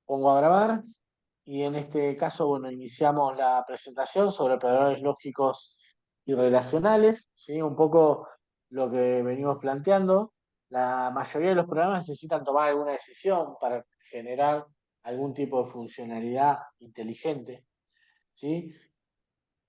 pongo a grabar y en este caso, bueno, iniciamos la presentación sobre operadores lógicos y relacionales, ¿sí? Un poco lo que venimos planteando. La mayoría de los programas necesitan tomar alguna decisión para generar algún tipo de funcionalidad inteligente, ¿sí?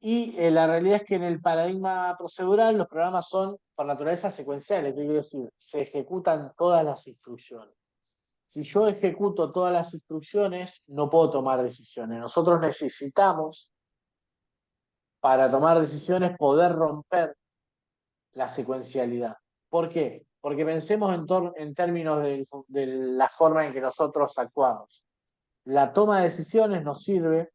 Y la realidad es que en el paradigma procedural los programas son por naturaleza secuenciales, ¿qué quiere decir? Se ejecutan todas las instrucciones. Si yo ejecuto todas las instrucciones, no puedo tomar decisiones. Nosotros necesitamos, para tomar decisiones, poder romper la secuencialidad. ¿Por qué? Porque pensemos en términos de la forma en que nosotros actuamos. La toma de decisiones nos sirve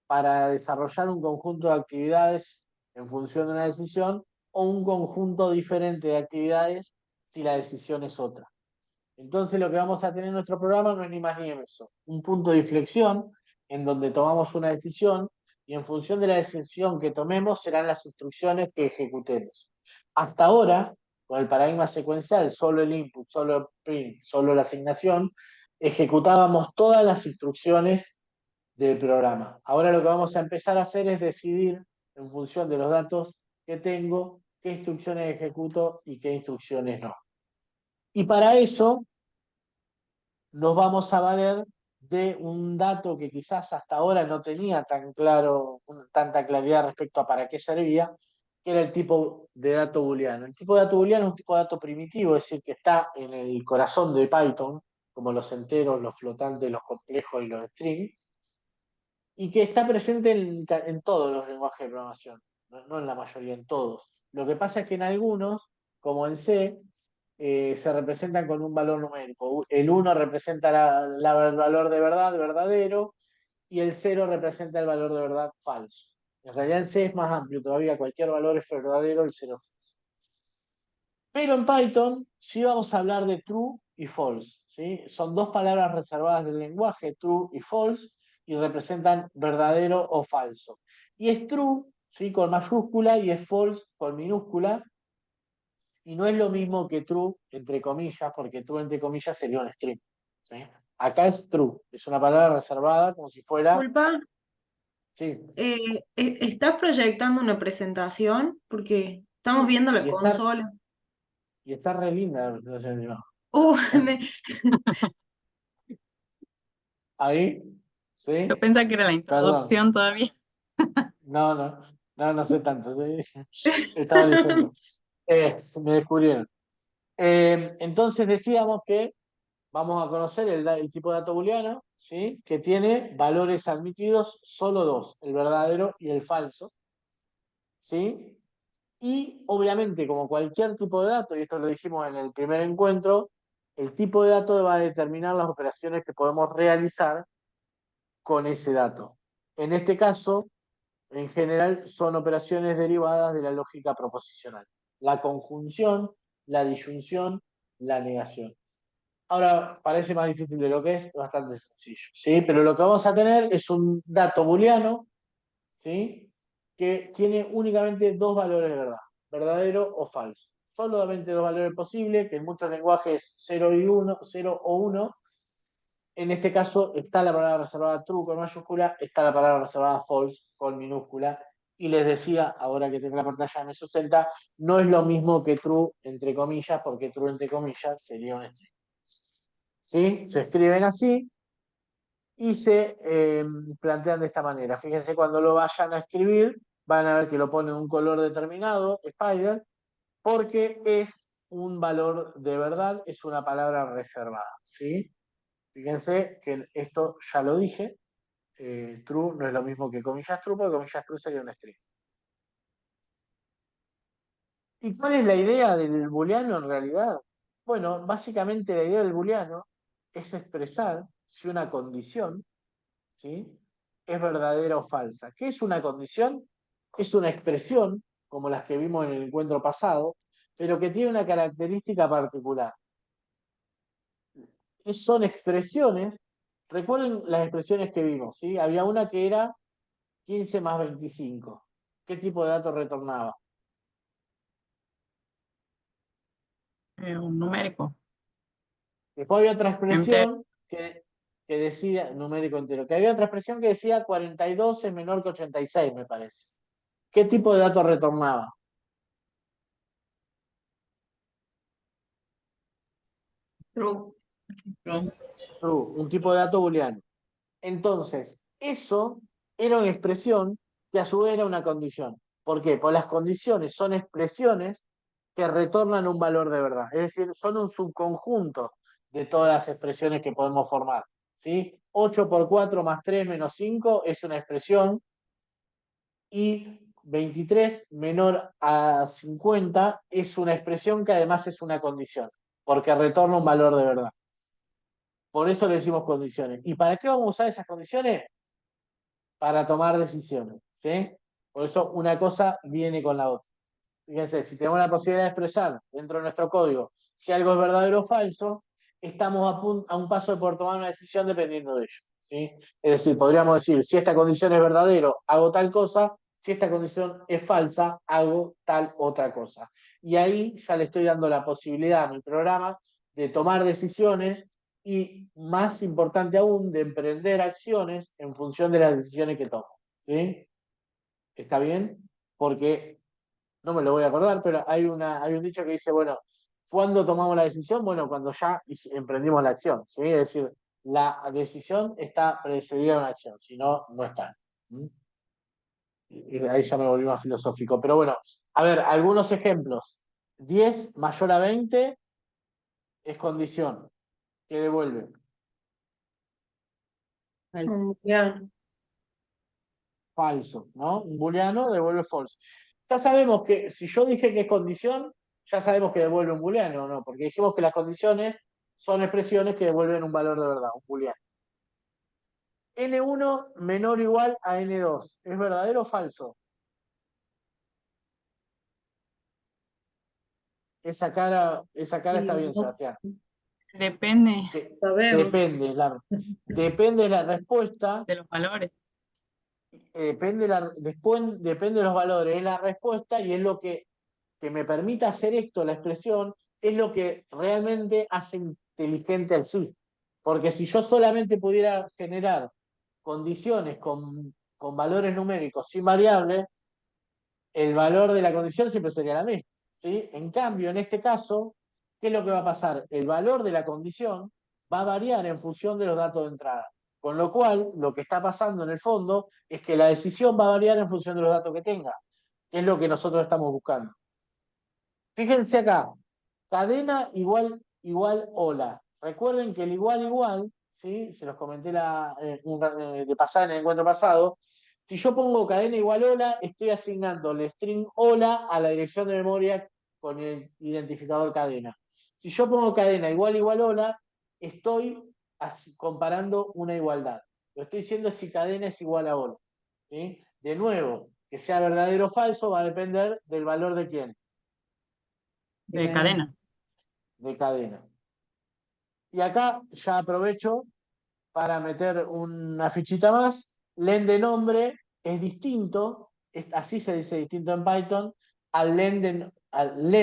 para desarrollar un conjunto de actividades en función de una decisión o un conjunto diferente de actividades si la decisión es otra. Entonces lo que vamos a tener en nuestro programa no es ni más ni menos un punto de inflexión en donde tomamos una decisión y en función de la decisión que tomemos serán las instrucciones que ejecutemos. Hasta ahora, con el paradigma secuencial, solo el input, solo el print, solo la asignación, ejecutábamos todas las instrucciones del programa. Ahora lo que vamos a empezar a hacer es decidir en función de los datos que tengo, qué instrucciones ejecuto y qué instrucciones no. Y para eso nos vamos a valer de un dato que quizás hasta ahora no tenía tan claro, tanta claridad respecto a para qué servía, que era el tipo de dato booleano. El tipo de dato booleano es un tipo de dato primitivo, es decir, que está en el corazón de Python, como los enteros, los flotantes, los complejos y los strings, y que está presente en todos los lenguajes de programación, no en la mayoría, en todos. Lo que pasa es que en algunos, como en C, se representan con un valor numérico. El 1 representa el valor de verdad, verdadero, y el 0 representa el valor de verdad, falso. En realidad en C es más amplio todavía, cualquier valor es verdadero, el 0 es falso. Pero en Python sí vamos a hablar de true y false, ¿sí? Son dos palabras reservadas del lenguaje, true y false, y representan verdadero o falso. Y es true, ¿sí? Con mayúscula, y es false con minúscula, y no es lo mismo que true, entre comillas, porque true, entre comillas, sería un string, ¿sí? Acá es true, es una palabra reservada como si fuera, Disculpa, sí, ¿estás proyectando una presentación? Porque estamos sí, viendo la consola. y está re linda la presentación, ¿no? Uh, ¿Eh? me- Ahí, Yo sí, pensaba que era la perdón, introducción todavía. no, no, no, no sé tanto, ¿sí? Estaba leyendo. Me descubrieron. Entonces decíamos que vamos a conocer el tipo de dato booleano, ¿sí? Que tiene valores admitidos solo dos, el verdadero y el falso, ¿sí? Y obviamente, como cualquier tipo de dato, y esto lo dijimos en el primer encuentro, el tipo de dato va a determinar las operaciones que podemos realizar con ese dato. En este caso, en general, son operaciones derivadas de la lógica proposicional. La conjunción, la disyunción, la negación. Ahora, parece más difícil de lo que es bastante sencillo, ¿sí? Pero lo que vamos a tener es un dato booleano, ¿sí? Que tiene únicamente dos valores de verdad, verdadero o falso. Solamente dos valores posibles, que en muchos lenguajes 0 y 1, 0 o 1. En este caso está la palabra reservada true con mayúscula, está la palabra reservada false con minúscula. Y les decía, ahora que tengo la pantalla me sustenta, no es lo mismo que true entre comillas, porque true entre comillas sería un string. ¿Sí? Se escriben así y se plantean de esta manera. Fíjense, cuando lo vayan a escribir, van a ver que lo ponen un color determinado, Spider, porque es un valor de verdad, es una palabra reservada. ¿Sí? Fíjense que esto ya lo dije, true no es lo mismo que comillas true, porque comillas true sería un string. ¿Y cuál es la idea del booleano en realidad? Bueno, básicamente la idea del booleano es expresar si una condición, ¿sí? Es verdadera o falsa. ¿Qué es una condición? Es una expresión, como las que vimos en el encuentro pasado, pero que tiene una característica particular. Son expresiones, recuerden las expresiones que vimos, ¿sí? Había una que era 15 más 25. ¿Qué tipo de dato retornaba? Un numérico. Después había otra Enter. expresión que que decía, numérico entero, que había otra expresión que decía 42 es menor que 86, me parece. ¿Qué tipo de dato retornaba? True. True. True, un tipo de dato booleano. Entonces, eso era una expresión que a su vez era una condición. ¿Por qué? Porque las condiciones son expresiones que retornan un valor de verdad. Es decir, son un subconjunto de todas las expresiones que podemos formar. ¿Sí? 8 por 4 más 3 menos 5 es una expresión y 23 menor a 50 es una expresión que además es una condición, porque retorna un valor de verdad. Por eso le decimos condiciones. ¿Y para qué vamos a usar esas condiciones? Para tomar decisiones. ¿Sí? Por eso una cosa viene con la otra. Fíjense, si tenemos la posibilidad de expresar dentro de nuestro código si algo es verdadero o falso, estamos a un paso de poder tomar una decisión dependiendo de ello. ¿Sí? Es decir, podríamos decir, si esta condición es verdadero, hago tal cosa, si esta condición es falsa, hago tal otra cosa. Y ahí ya le estoy dando la posibilidad a mi programa de tomar decisiones y, más importante aún, de emprender acciones en función de las decisiones que tomo. ¿Sí? ¿Está bien? Porque no me lo voy a acordar, pero hay un dicho que dice, bueno, ¿cuándo tomamos la decisión? Bueno, cuando ya emprendimos la acción, ¿sí? Es decir, la decisión está precedida de una acción, si no, no está. ¿Mm? Y ahí ya me volví más filosófico. Pero bueno, a ver, algunos ejemplos. 10 mayor a 20 es condición. ¿Qué devuelve? Falso. Booleano. Falso, ¿no? Un booleano devuelve false. Ya sabemos que, si yo dije que es condición, ya sabemos que devuelve un booleano, ¿no? Porque dijimos que las condiciones son expresiones que devuelven un valor de verdad, un booleano. N1 menor o igual a N2. ¿Es verdadero o falso? Esa cara está Y bien, no Sebastián. Depende Que sabemos. depende la respuesta, de los valores. depende de los valores, es la respuesta y es lo que me permita hacer esto, la expresión, es lo que realmente hace inteligente al sí. Porque si yo solamente pudiera generar condiciones con valores numéricos sin variables, el valor de la condición siempre sería la misma. ¿Sí? En cambio, en este caso, ¿qué es lo que va a pasar? El valor de la condición va a variar en función de los datos de entrada. Con lo cual, lo que está pasando en el fondo es que la decisión va a variar en función de los datos que tenga, que es lo que nosotros estamos buscando. Fíjense acá, cadena igual, igual, hola. Recuerden que el igual, igual, ¿sí? Se los comenté de pasada en el encuentro pasado. Si yo pongo cadena igual, hola, estoy asignando el string hola a la dirección de memoria con el identificador cadena. Si yo pongo cadena igual, igual, hola, estoy comparando una igualdad. Lo estoy diciendo si cadena es igual a hola. ¿Sí? De nuevo, que sea verdadero o falso va a depender del valor de quién, De cadena. de cadena. Y acá ya aprovecho para meter una fichita más. Len de nombre es distinto, así se dice distinto en Python, al len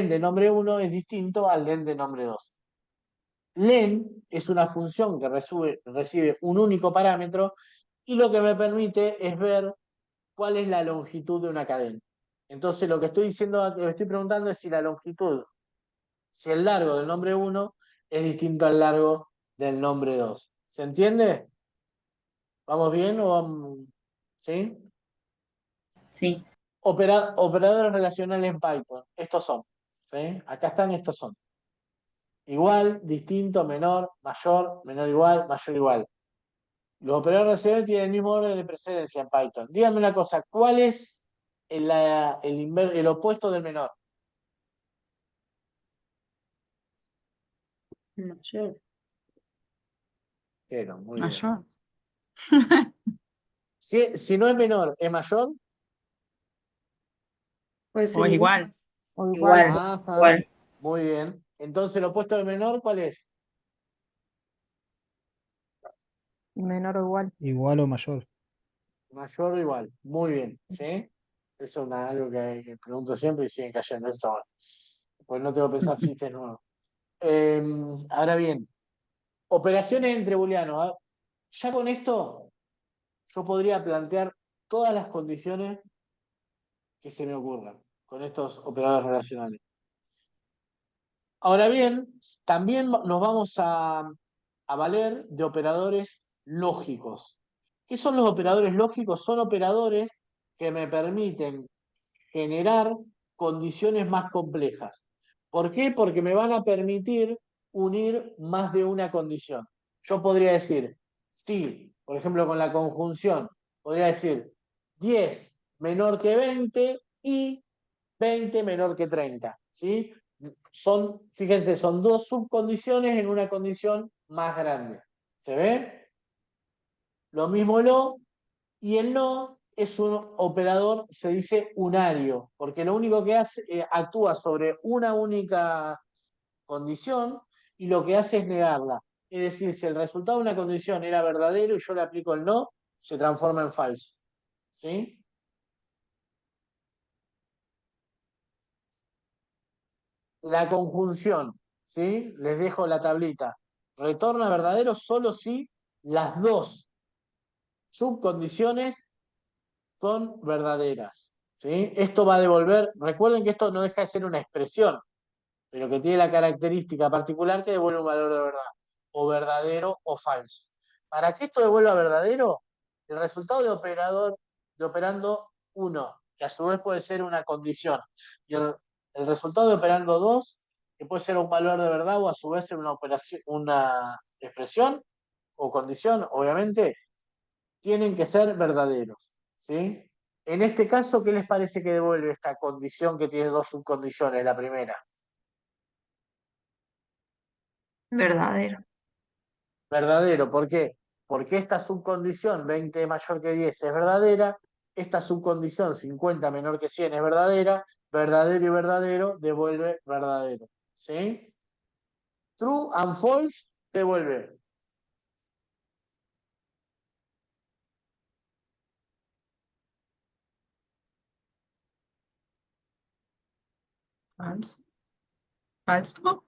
de nombre 1 es distinto al len de nombre 2. Len es una función que recibe un único parámetro y lo que me permite es ver cuál es la longitud de una cadena. Entonces lo que estoy diciendo, lo que estoy preguntando es si el largo del nombre 1 es distinto al largo del nombre 2. ¿Se entiende? ¿Vamos bien o vamos? ¿Sí? Sí. Operadores relacionales en Python. Estos son. ¿Sí? Acá están, estos son. Igual, distinto, menor, mayor, menor igual, mayor igual. Los operadores relacionales tienen el mismo orden de precedencia en Python. Díganme una cosa, ¿cuál es el opuesto del menor? Mayor. Cero, muy bien. Mayor. Si no es menor, ¿es mayor? Puede O ser es igual. igual. O igual. Igual, Ajá, igual. muy bien. Entonces, ¿el opuesto del menor cuál es? Menor o igual. Igual o mayor. Mayor o igual. Muy bien. ¿Sí? Eso es algo que pregunto siempre y siguen cayendo. Eso está bueno. Pues no tengo que pensar chistes nuevos. Ahora bien, operaciones entre booleanos. ¿Ah? Ya con esto yo podría plantear todas las condiciones que se me ocurran con estos operadores relacionales. Ahora bien, también nos vamos a valer de operadores lógicos. ¿Qué son los operadores lógicos? Son operadores que me permiten generar condiciones más complejas. ¿Por qué? Porque me van a permitir unir más de una condición. Yo podría decir, sí, por ejemplo, con la conjunción, podría decir 10 menor que 20 y 20 menor que 30. ¿Sí? Fíjense, son dos subcondiciones en una condición más grande. ¿Se ve? Lo mismo y el no es un operador, se dice unario, porque lo único que hace, actúa sobre una única condición y lo que hace es negarla. Es decir, si el resultado de una condición era verdadero y yo le aplico el no, se transforma en falso. ¿Sí? La conjunción, ¿sí? Les dejo la tablita. Retorna verdadero solo si las dos subcondiciones son verdaderas. ¿Sí? Esto va a devolver, recuerden que esto no deja de ser una expresión, pero que tiene la característica particular que devuelve un valor de verdad, o verdadero o falso. Para que esto devuelva verdadero, el resultado de operando 1, que a su vez puede ser una condición, y el resultado de operando 2, que puede ser un valor de verdad o a su vez ser una operación, una expresión o condición, obviamente, tienen que ser verdaderos. ¿Sí? En este caso, ¿qué les parece que devuelve esta condición que tiene dos subcondiciones, la primera? Verdadero. Verdadero, ¿por qué? Porque esta subcondición 20 mayor que 10 es verdadera, esta subcondición 50 menor que 100 es verdadera, verdadero y verdadero devuelve verdadero. ¿Sí? True and false devuelve. Falso. Falso.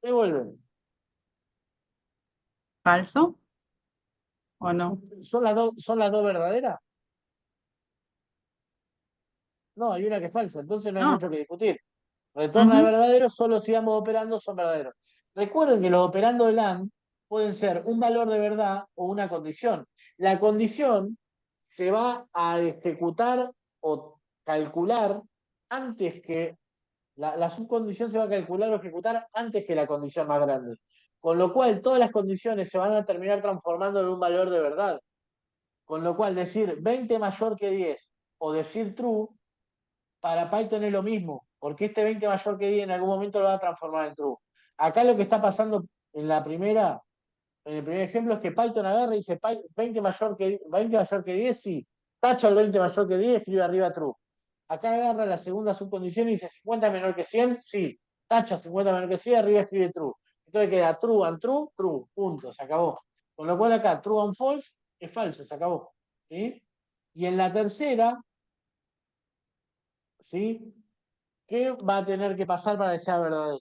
Devuelve. Falso. ¿O no? Son las dos verdaderas? No, hay una que es falsa, entonces no hay No. mucho que discutir. Retorna de Ujú. verdadero solo si ambos operandos son verdaderos. Recuerden que los operandos de AND pueden ser un valor de verdad o una condición. La condición se va a ejecutar o calcular antes que la subcondición se va a calcular o ejecutar antes que la condición más grande. Con lo cual, todas las condiciones se van a terminar transformando en un valor de verdad. Con lo cual, decir 20 mayor que 10 o decir true para Python es lo mismo, porque este 20 mayor que 10 en algún momento lo va a transformar en true. Acá lo que está pasando en en el primer ejemplo es que Python agarra y dice 20 mayor que 10, sí, tacha el 20 mayor que 10, escribe arriba true. Acá agarra la segunda subcondición y dice 50 menor que 100, sí, tacha 50 menor que 100, arriba escribe true. Entonces queda true and true, true, punto, se acabó. Con lo cual acá true and false es falso, se acabó. ¿Sí? Y en la tercera, ¿sí? ¿Qué va a tener que pasar para que sea verdadero?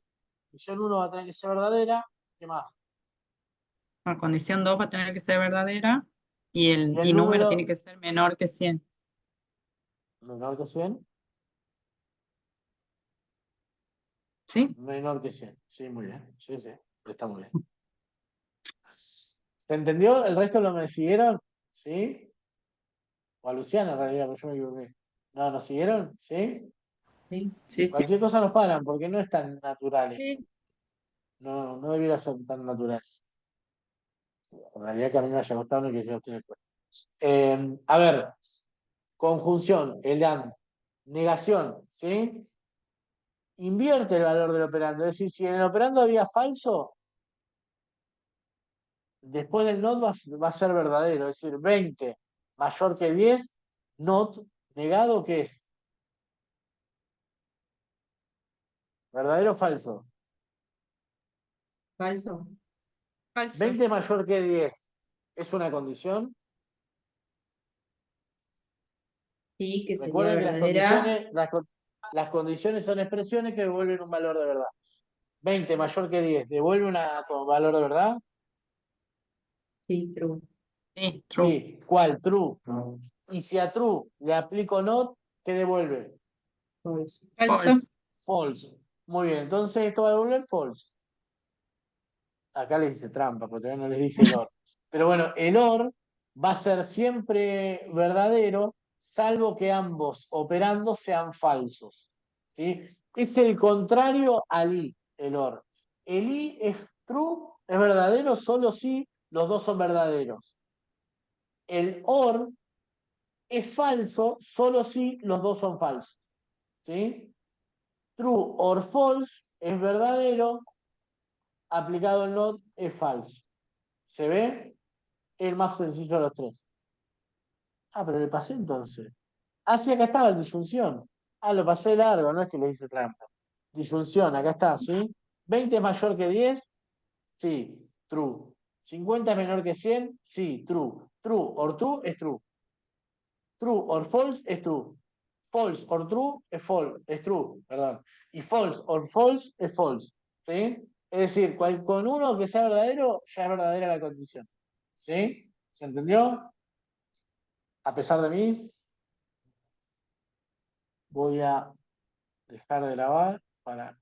Condición 1 va a tener que ser verdadera. ¿Qué más? La condición 2 va a tener que ser verdadera y Y el el y número tiene número que ser menor que 100. menor que 100, ¿Sí? menor que 100. Sí, muy bien. Sí, sí, está muy bien. ¿Se entendió? ¿El resto lo me siguieron? ¿Sí? O a Luciana en realidad, porque yo me equivoqué. No, ¿nos siguieron? ¿Sí? Sí, sí, sí. Cualquier cosa nos paran, porque no es tan natural esto. Sí. No, no debiera ser tan natural. En realidad que a mí me haya gustado y que yo estoy después. A ver, conjunción, el and, negación, ¿sí? Invierte el valor del operando. Es decir, si en el operando había falso, después del not va a ser verdadero. Es decir, 20 mayor que 10, not negado, ¿qué es? ¿Verdadero o falso? Falso. Falso. 20 mayor que 10 es una condición. Sí, que sería Recuerden que verdadera. las condiciones son expresiones que devuelven un valor de verdad. 20 mayor que 10 devuelve un valor de verdad. Sí, true. Sí, true. Sí, ¿cuál? True. Y si a true le aplico not, ¿qué devuelve? False. Falso. False. Muy bien, entonces esto va a devolver false. Acá les hice trampa, porque todavía no les dije el or. Pero bueno, el or va a ser siempre verdadero, salvo que ambos operandos sean falsos. ¿Sí? Es el contrario al i, el or. El i es true, es verdadero solo si los dos son verdaderos. El or es falso solo si los dos son falsos. ¿Sí? True or false es verdadero, aplicado el not es falso. ¿Se ve? El más sencillo de los tres. Ah, pero le pasé entonces. Ah, sí, acá estaba la disyunción. Ah, lo pasé largo, no es que le hice trampa. Disyunción, acá está, ¿sí? 20 es mayor que 10, sí, true. 50 es menor que 100, sí, true. True or true es true. True or false es true. False or true es false, es true, perdón. Y false or false es false. ¿Sí? Es decir, con uno que sea verdadero, ya es verdadera la condición. ¿Sí? ¿Se entendió? A pesar de mí, voy a dejar de grabar para